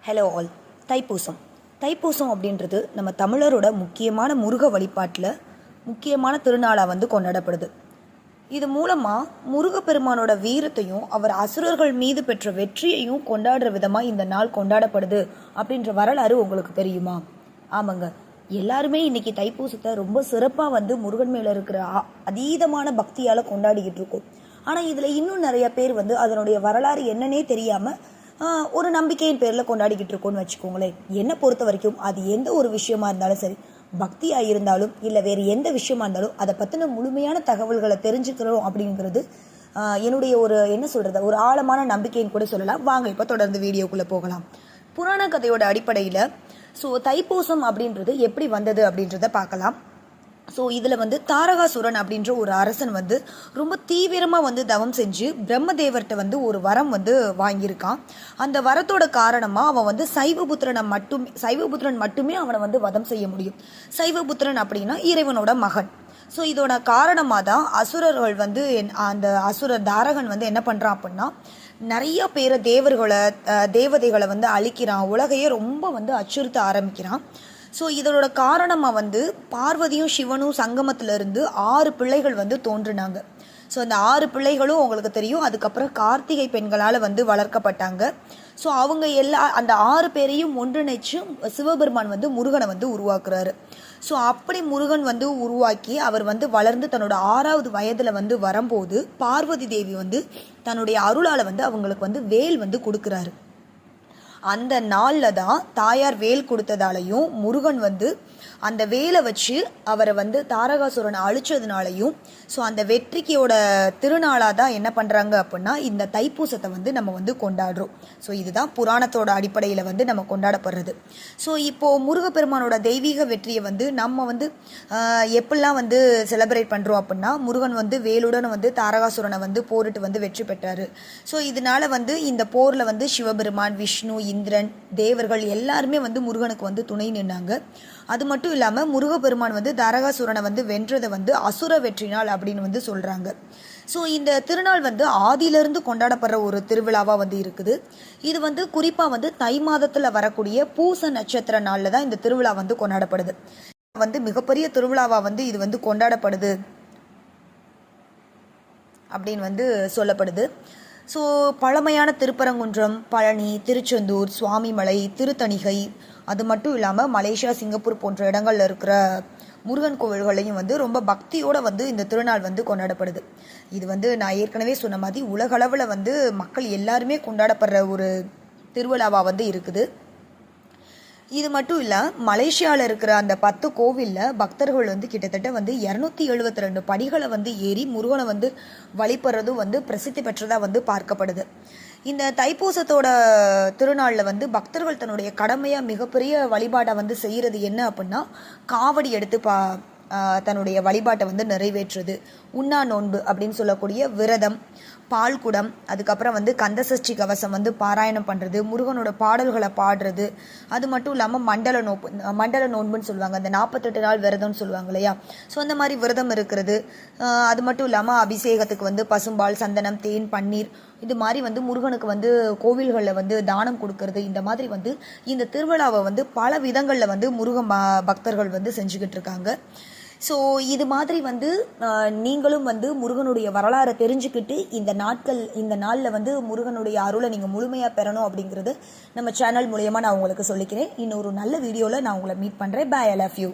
Hello all. Thaipusam அப்படின்றது நம்ம தமிழரோட முக்கியமான முருக வழிபாட்டில் முக்கியமான திருநாளாக கொண்டாடப்படுது. இது மூலமாக முருகப்பெருமானோட வீரத்தையும் அவர் அசுரர்கள் மீது பெற்ற வெற்றியையும் கொண்டாடுற விதமாக இந்த நாள் கொண்டாடப்படுது அப்படின்ற வரலாறு உங்களுக்கு தெரியுமா? ஆமாங்க, எல்லாருமே இன்னைக்கு தைப்பூசத்தை ரொம்ப சிறப்பாக முருகன் மேலே இருக்கிற அதீதமான பக்தியால் கொண்டாடிக்கிட்டு இருக்கோம். ஆனால் இதில் இன்னும் நிறைய பேர் அதனுடைய வரலாறு என்னன்னே தெரியாமல் ஒரு நம்பிக்கையின் பேரில் கொண்டாடிக்கிட்டு இருக்கோன்னு வச்சுக்கோங்களேன். என்னை பொறுத்த வரைக்கும் அது எந்த ஒரு விஷயமா இருந்தாலும் சரி, பக்தியாக இருந்தாலும் இல்லை வேறு எந்த விஷயமா இருந்தாலும் அதை பற்றின முழுமையான தகவல்களை தெரிஞ்சுக்கிறோம் அப்படிங்கிறது என்னுடைய ஒரு ஆழமான நம்பிக்கைன்னு கூட சொல்லலாம். வாங்க இப்போ தொடர்ந்து வீடியோக்குள்ளே போகலாம். புராண கதையோட அடிப்படையில் தைப்பூசம் அப்படின்றது எப்படி வந்தது அப்படின்றத பார்க்கலாம். இதில் தாரகாசுரன் அப்படின்ற ஒரு அரசன் ரொம்ப தீவிரமாக தவம் செஞ்சு பிரம்மதேவர்கிட்ட ஒரு வரம் வாங்கியிருக்கான். அந்த வரத்தோட காரணமாக அவன் சைவபுத்திரன் மட்டுமே அவனை வதம் செய்ய முடியும். சைவபுத்திரன் அப்படின்னா இறைவனோட மகன். இதோட காரணமாக தான் அசுரர்கள் அந்த அசுரர் தாரகன் என்ன பண்ணுறான் அப்படின்னா, நிறைய பேரை தேவதைகளை அழிக்கிறான். உலகையே ரொம்ப அச்சுறுத்த ஆரம்பிக்கிறான். இதோட காரணமாக பார்வதியும் சிவனும் சங்கமத்திலிருந்து 6 பிள்ளைகள் தோன்றினாங்க. அந்த 6 பிள்ளைகளும் உங்களுக்கு தெரியும், அதுக்கப்புறம் கார்த்திகை பெண்களால் வளர்க்கப்பட்டாங்க. அவங்க அந்த 6 பேரையும் ஒன்றிணைச்சு சிவபெருமான் முருகனை உருவாக்குறாரு. அப்படி முருகன் உருவாக்கி அவர் வளர்ந்து தன்னோட 6வது வயதில் வரும்போது பார்வதி தேவி தன்னுடைய அருளால் அவங்களுக்கு வேல் கொடுக்குறாரு. அந்த நாளில் தான் தாயார் வேல் கொடுத்ததாலையும் முருகன் அந்த வேலை வச்சு அவரை தாரகாசுரனை அழிச்சதுனாலையும் அந்த வெற்றிக்கையோட திருநாளாக தான் என்ன பண்ணுறாங்க அப்படின்னா இந்த தைப்பூசத்தை நம்ம கொண்டாடுறோம். இதுதான் புராணத்தோட அடிப்படையில் நம்ம கொண்டாடப்படுறது. இப்போது முருகப்பெருமானோட தெய்வீக வெற்றியை நம்ம எப்படிலாம் செலிப்ரேட் பண்ணுறோம் அப்படின்னா, முருகன் வேலுடன் தாரகாசுரனை போரிட்டு வெற்றி பெற்றாரு. இதனால இந்த போரில் சிவபெருமான், விஷ்ணு, இந்திரன், தேவர்கள் எல்லாருமே முருகனுக்கு துணை நின்னாங்க. அது மட்டும் இல்லாமல் முருகப்பெருமான் தாரகாசுரனை வென்றதை அசுர வெற்றி நாள் அப்படின்னு சொல்கிறாங்க. இந்த திருநாள் ஆதியிலிருந்து கொண்டாடப்படுற ஒரு திருவிழாவாக இருக்குது. இது குறிப்பாக தை மாதத்தில் வரக்கூடிய பூச நட்சத்திர நாளில் தான் இந்த திருவிழா கொண்டாடப்படுது. மிகப்பெரிய திருவிழாவாக இது கொண்டாடப்படுது அப்படின்னு சொல்லப்படுது. பழமையான திருப்பரங்குன்றம், பழனி, திருச்செந்தூர், சுவாமிமலை, திருத்தணிகை, அது மட்டும் இல்லாமல் மலேசியா, சிங்கப்பூர் போன்ற இடங்களில் இருக்கிற முருகன் கோவில்களையும் ரொம்ப பக்தியோடு இந்த திருநாள் கொண்டாடப்படுது. இது நான் ஏற்கனவே சொன்ன மாதிரி உலகளவில் மக்கள் எல்லாருமே கொண்டாடப்படுற ஒரு திருவிழாவாக இருக்குது. இது மட்டும் இல்லை, மலேசியாவில் இருக்கிற அந்த 10 கோவிலில் பக்தர்கள் கிட்டத்தட்ட 272 படிகளை ஏறி முருகனை வழிபடுறதும் பிரசித்தி பெற்றதாக பார்க்கப்படுது. இந்த தைப்பூசத்தோட திருநாளில் பக்தர்கள் தன்னுடைய கடமையாக மிகப்பெரிய வழிபாட்டை செய்கிறது என்ன அப்படின்னா, காவடி எடுத்து தன்னுடைய வழிபாட்டை நிறைவேற்றுறது, உண்ணா நோன்பு அப்படின்னு சொல்லக்கூடிய விரதம், பால்குடம், அதுக்கப்புறம் கந்தசஷ்டி கவசம் பாராயணம் பண்ணுறது, முருகனோட பாடல்களை பாடுறது, அது மட்டும் இல்லாமல் மண்டல நோன்புன்னு சொல்லுவாங்க, அந்த 48 நாள் விரதம்னு சொல்லுவாங்க இல்லையா. அந்த மாதிரி விரதம் இருக்கிறது. அது மட்டும் இல்லாமல் அபிஷேகத்துக்கு பசும்பால், சந்தனம், தேன், பன்னீர், இது மாதிரி முருகனுக்கு கோவில்களில் தானம் கொடுக்கறது. இந்த மாதிரி இந்த திருவிழாவை பல விதங்களில் முருகன் பக்தர்கள் செஞ்சுக்கிட்டு இருக்காங்க. இது மாதிரி நீங்களும் முருகனுடைய வரலாறை தெரிஞ்சுக்கிட்டு இந்த நாளில் முருகனுடைய அருளை நீங்கள் முழுமையாக பெறணும் அப்படிங்கிறது நம்ம சேனல் மூலயமா நான் உங்களுக்கு சொல்லிக்கிறேன். இன்னொரு நல்ல வீடியோவில் நான் உங்களை மீட் பண்ணுறேன். Bye, I love you.